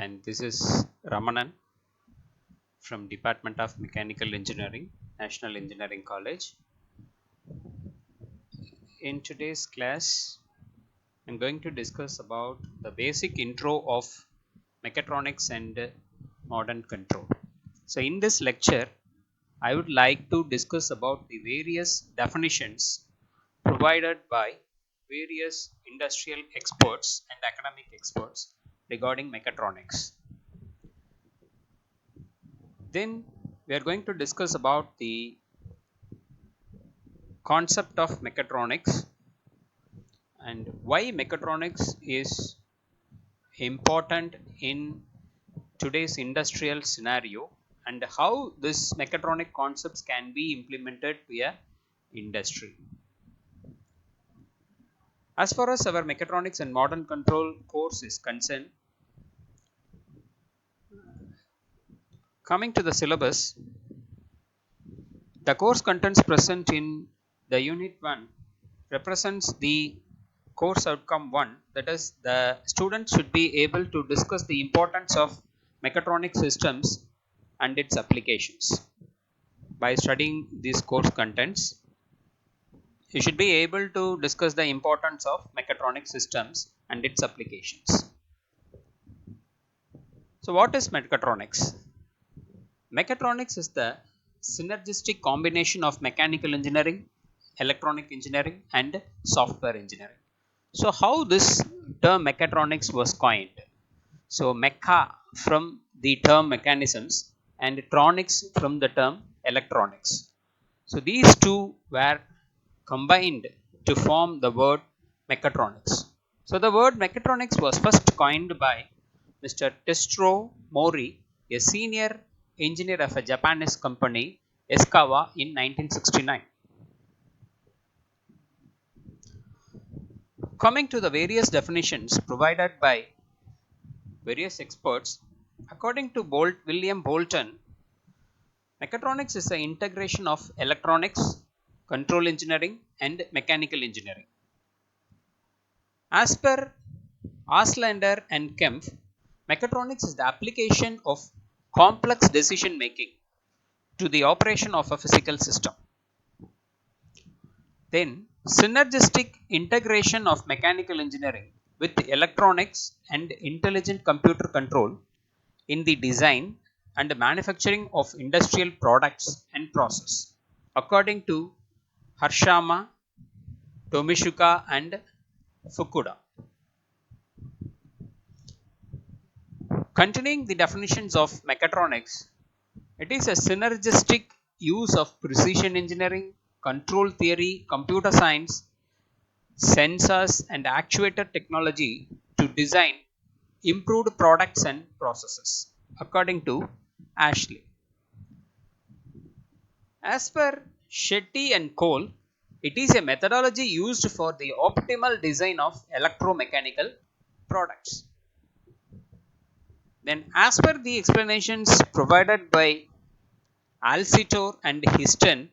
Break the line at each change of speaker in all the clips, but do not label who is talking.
and this is Ramanan from Department of Mechanical Engineering, National Engineering College. In today's class, I'm going to discuss about the basic intro of mechatronics and modern control. So in this lecture, I would like to discuss about the various definitions provided by various industrial experts and academic experts regarding mechatronics. Then we are going to discuss about the concept of mechatronics and why mechatronics is important in today's industrial scenario and how this mechatronic concepts can be implemented to a industry. As far as our mechatronics and modern control course is concerned, coming to the syllabus, the course contents present in the unit 1 represents the course outcome 1, that is the students should be able to discuss the importance of mechatronic systems and its applications. By studying these course contents, you should be able to discuss the importance of mechatronic systems and its applications. So what is mechatronics? Mechatronics is the synergistic combination of mechanical engineering, electronic engineering and software engineering. So how this term mechatronics was coined? So mecha from the term mechanisms and tronics from the term electronics. So these two were combined to form the word mechatronics. So the word mechatronics was first coined by Mr. Testro Mori, a senior engineer of a Japanese company Eskawa in 1969. Coming to the various definitions provided by various experts, according to William Bolton, mechatronics is the integration of electronics, control engineering and mechanical engineering. As per Auslander and Kempf, mechatronics is the application of complex decision making to the operation of a physical system. Then, synergistic integration of mechanical engineering with electronics and intelligent computer control in the design and manufacturing of industrial products and process, according to Harshama, Tomishuka and Fukuda. Continuing the definitions of mechatronics, it is a synergistic use of precision engineering, control theory, computer science, sensors and actuator technology to design improved products and processes, according to Ashley. As per Shetty and Cole, it is a methodology used for the optimal design of electromechanical products. Then, as per the explanations provided by Alcitor and Histon,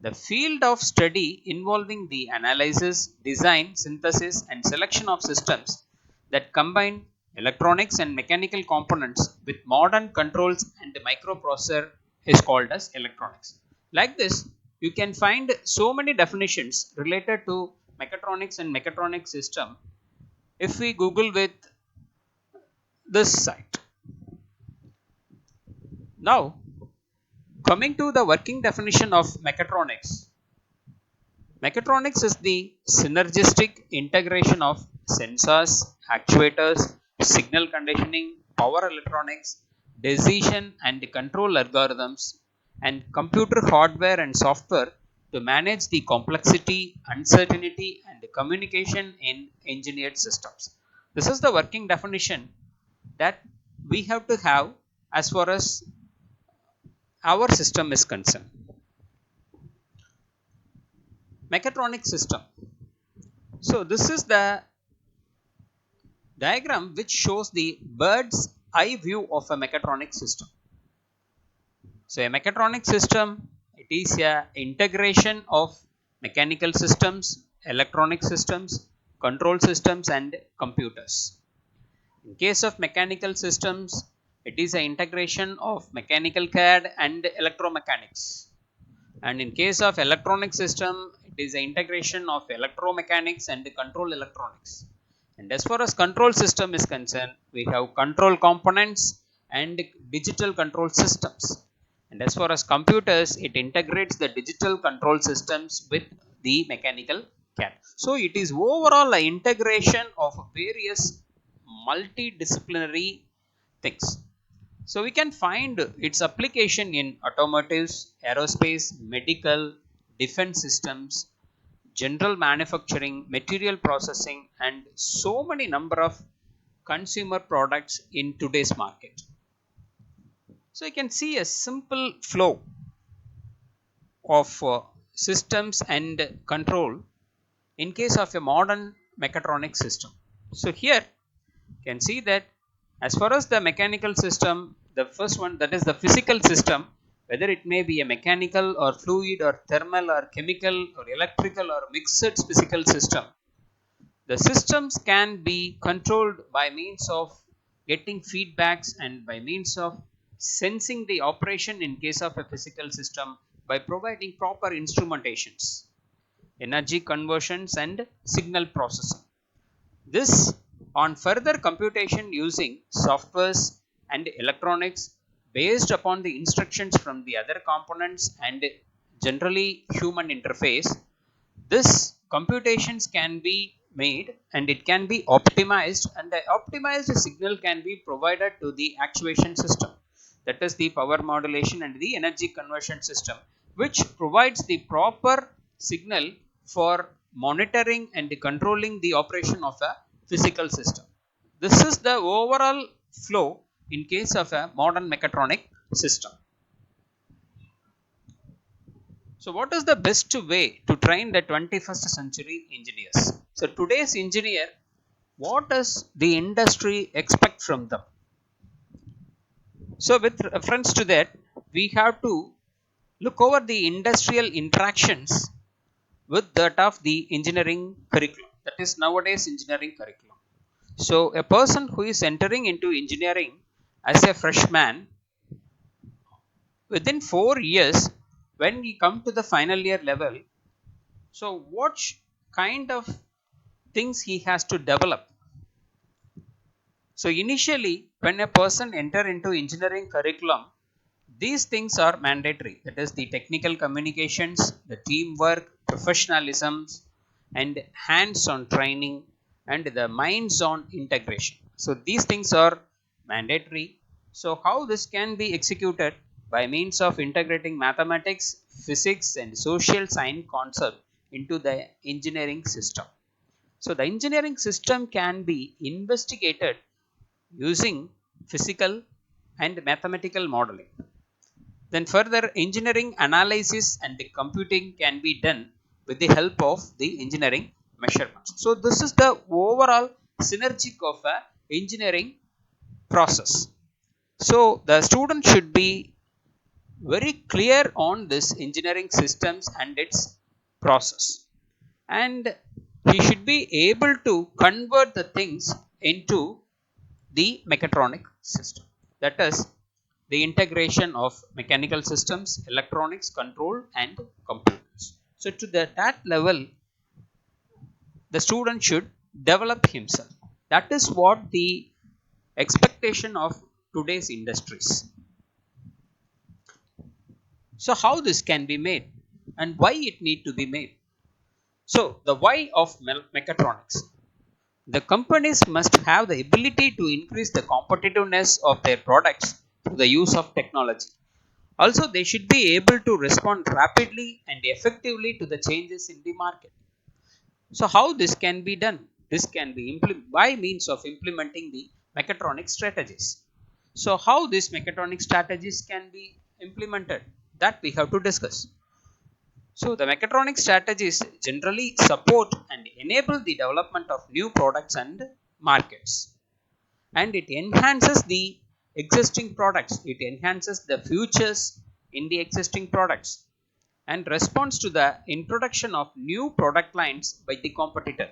the field of study involving the analysis, design, synthesis and selection of systems that combine electronics and mechanical components with modern controls and microprocessor is called as electronics. Like this, you can find so many definitions related to mechatronics and mechatronic system if we Google with this site. Now, coming to the working definition of mechatronics. Mechatronics is the synergistic integration of sensors, actuators, signal conditioning, power electronics, decision and control algorithms, and computer hardware and software to manage the complexity, uncertainty, and communication in engineered systems. This is the working definition that we have to have as far as our system is concerned. Mechatronic system. So this is the diagram which shows the bird's eye view of a mechatronic system. So a mechatronic system, it is a integration of mechanical systems, electronic systems, control systems and computers. In case of mechanical systems, it is an integration of mechanical CAD and electromechanics. And in case of electronic system, it is an integration of electromechanics and control electronics. And as far as control system is concerned, we have control components and digital control systems. And as far as computers, it integrates the digital control systems with the mechanical CAD. So it is overall an integration of various multidisciplinary things. So we can find its application in automotives, aerospace, medical, defense systems, general manufacturing, material processing, and so many number of consumer products in today's market. So you can see a simple flow of systems and control in case of a modern mechatronic system. So here you can see that as far as the mechanical system, the first one, that is the physical system, whether it may be a mechanical or fluid or thermal or chemical or electrical or mixed physical system, the systems can be controlled by means of getting feedbacks and by means of sensing the operation in case of a physical system by providing proper instrumentations, energy conversions and signal processing. This on further computation using softwares and electronics based upon the instructions from the other components and generally human interface. This computations can be made and it can be optimized, and the optimized signal can be provided to the actuation system, that is the power modulation and the energy conversion system, which provides the proper signal for monitoring and controlling the operation of a physical system. This is the overall flow in case of a modern mechatronic system. So, what is the best way to train the 21st century engineers? So, today's engineer, what does the industry expect from them? So, with reference to that, we have to look over the industrial interactions with that of the engineering curriculum. That is nowadays engineering curriculum. So, a person who is entering into engineering as a freshman, within 4 years, when we come to the final year level, so what kind of things he has to develop? So initially, when a person enter into engineering curriculum, these things are mandatory. That is the technical communications, the teamwork, professionalism, and hands-on training, and the minds-on integration. So these things are mandatory. So how this can be executed? By means of integrating mathematics, physics, and social science concept into the engineering system. So the engineering system can be investigated using physical and mathematical modeling. Then further engineering analysis and the computing can be done with the help of the engineering measurements. So this is the overall synergic of a engineering process. So the student should be very clear on this engineering systems and its process, and he should be able to convert the things into the mechatronic system, that is the integration of mechanical systems, electronics, control and computers. So to that level, the student should develop himself. That is what the expectation of today's industries. So how this can be made and why it need to be made? So the why of mechatronics. The companies must have the ability to increase the competitiveness of their products through the use of technology. Also, they should be able to respond rapidly and effectively to the changes in the market. So, how this can be done? This can be by means of implementing the mechatronic strategies. So, how these mechatronic strategies can be implemented? That we have to discuss. So, the mechatronic strategies generally support and enable the development of new products and markets, and it enhances the existing products, it enhances the futures in the existing products, and responds to the introduction of new product lines by the competitor.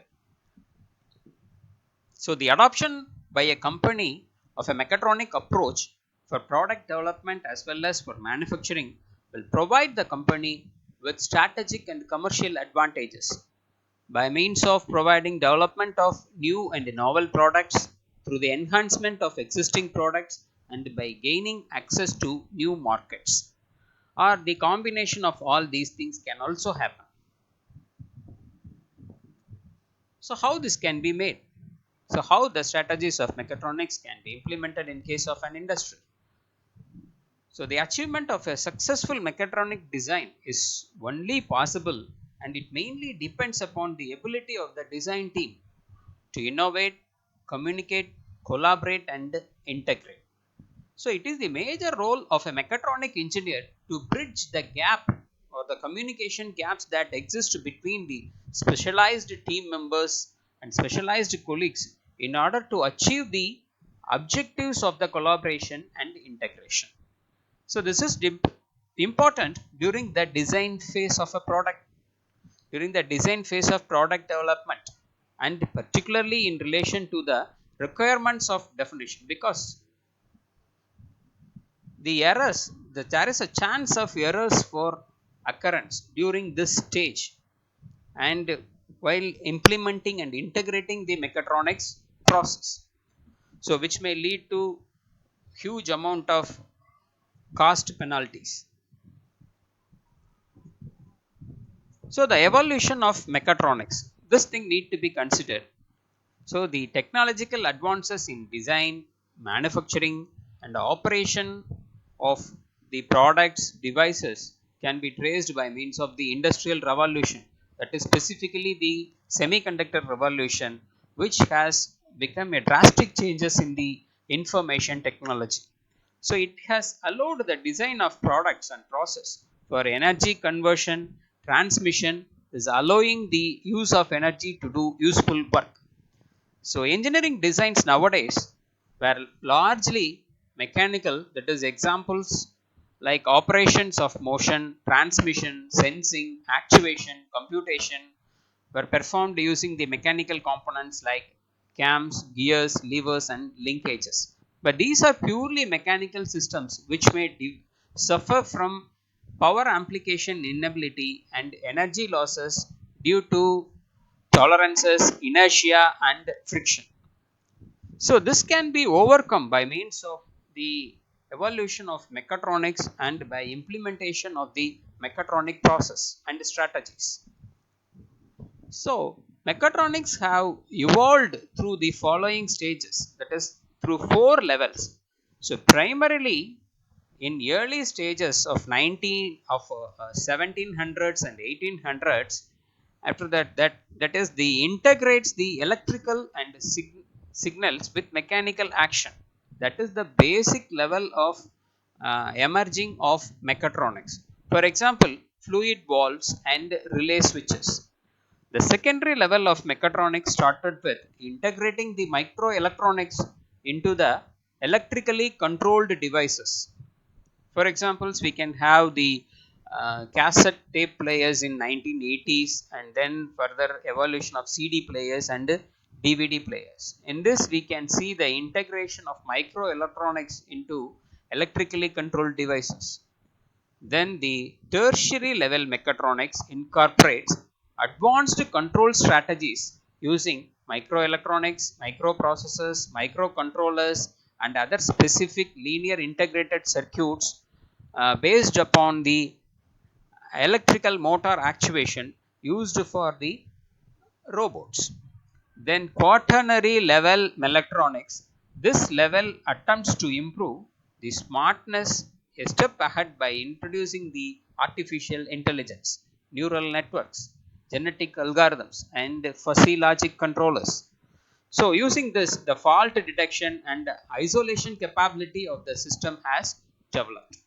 So, the adoption by a company of a mechatronic approach for product development as well as for manufacturing will provide the company with strategic and commercial advantages by means of providing development of new and novel products through the enhancement of existing products and by gaining access to new markets, or the combination of all these things can also happen. So how this can be made? So how the strategies of mechatronics can be implemented in case of an industry? So the achievement of a successful mechatronic design is only possible, and it mainly depends upon the ability of the design team to innovate, communicate, collaborate and integrate. So it is the major role of a mechatronic engineer to bridge the gap or the communication gaps that exist between the specialized team members and specialized colleagues in order to achieve the objectives of the collaboration and integration. So this is important during the design phase of a product, during the design phase of product development, and particularly in relation to the requirements of definition, because there is a chance of errors for occurrence during this stage and while implementing and integrating the mechatronics process, so which may lead to huge amount of cost penalties. So the evolution of mechatronics, this thing need to be considered. So the technological advances in design, manufacturing and operation of the products, devices can be traced by means of the industrial revolution, that is specifically the semiconductor revolution, which has become a drastic changes in the information technology. So it has allowed the design of products and process for energy conversion, transmission, is allowing the use of energy to do useful work. So engineering designs nowadays were largely mechanical, that is examples like operations of motion, transmission, sensing, actuation, computation were performed using the mechanical components like cams, gears, levers and linkages. But these are purely mechanical systems which may suffer from power amplification inability and energy losses due to tolerances, inertia and friction. So this can be overcome by means of the evolution of mechatronics and by implementation of the mechatronic process and strategies. So mechatronics have evolved through the following stages, that is through four levels. So primarily in early stages of 1700s and 1800s, after that is the integrates the electrical and signals with mechanical action. That is the basic level of emerging of mechatronics. For example, fluid valves and relay switches. The secondary level of mechatronics started with integrating the microelectronics into the electrically controlled devices. For examples, we can have the cassette tape players in 1980s, and then further evolution of CD players and DVD players. In this, we can see the integration of microelectronics into electrically controlled devices. Then the tertiary level mechatronics incorporates advanced control strategies using microelectronics, microprocessors, microcontrollers, and other specific linear integrated circuits based upon the electrical motor actuation used for the robots. Then quaternary level electronics. This level attempts to improve the smartness a step ahead by introducing the artificial intelligence, neural networks, genetic algorithms, and fuzzy logic controllers. So using this, the fault detection and isolation capability of the system has developed.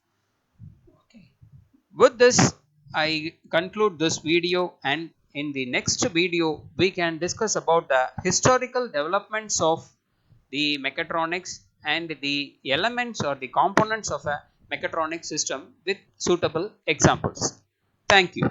Okay. With this, I conclude this video, and in the next video, we can discuss about the historical developments of the mechatronics and the elements or the components of a mechatronic system with suitable examples. Thank you.